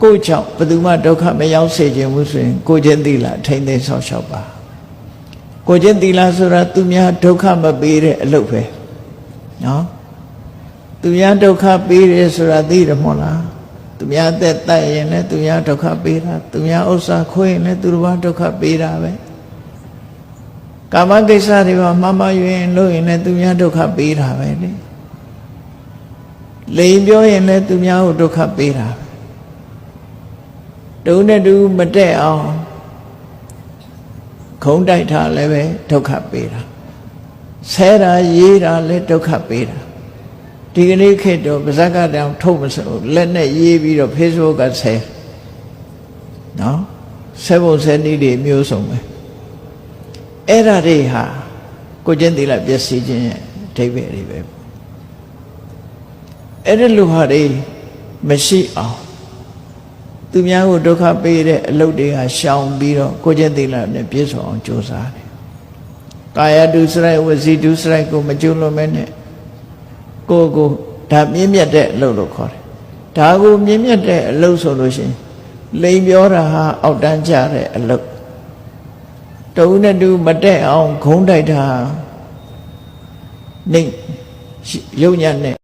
ကိုကြောင့်ဘယ်သူမှဒုက္ခမရောက်စေခြင်းဘူးဆိုရင်ကိုချင်းသီလထိမ့်သိမ်းဆောက်ရှောက်ပါကိုချင်းသီလဆိုတာသူများဒုက္ခမပေးတဲ့အလုပ်ပဲနော်သူများဒုက္ခပေးတယ်ဆိုတာသိတယ်မဟုတ်လားသူများအသက်တတ်ရင်လည်းသူများဒုက္ခပေးတာသူများဥစ္စာခွေးရင်လည်းသူတို့ဘာဒုက္ခပေးတာပဲကာမကိစ္စတွေမှာမှားမှားယွင်းလို့ရင်လည်းသူများဒုက္ခပေးတာပဲလေလိန်ပြောရင်လည်းသူများကိုဒုက္ခပေးတာပဲတူနဲ့တူမတက်အောင်ခုံတိုက်တာလည်းပဲဒုက္ခပေးတာဆဲတာရေးတာလည်းဒုက္ခပေးတာဒီကနေ့ခေတ်တော့ပါဇက်ကတောင်ထုတ်မစို့လက်နဲ့ရေးပြီးတော့ Facebook ကဆဲနော်ဆဲဖို့ဆဲနည်းတွေမျိုးစုံပဲအဲ့ဒါတွေဟာကိုကျင့်သီလပျက်စီးခြင်းရဲ့အဓိပ္ပာယ်တွေပဲအဲ့ဒီလူဟာတွေမရှိအောင်သူများကိုဒုက္ခပေးတဲ့အလုပ်တွေကရှောင်ပြီးတော့ကိုကျင့်သီလနဲ့ပြည့်စုံအောင်ကြိုးစားတယ်ကာယတုစရိုက်ဝစီတုစရိုက်ကိုမကျွလွန်မဲနဲ့ကိုဒါမြင့်မြတ်တဲ့အလုပ်လို့ခေါ်တယ်ဒါကိုမြင့်မြတ်တဲ့အလုပ်ဆိုလို့ရှိရင်လိန်ပြောတာဟာအောက်တန်းကျတဲ့အလုပ်တူနဲ့တူမတက်အောင်ခုံးတိုက်တာနေရုပ်ညံ့နဲ့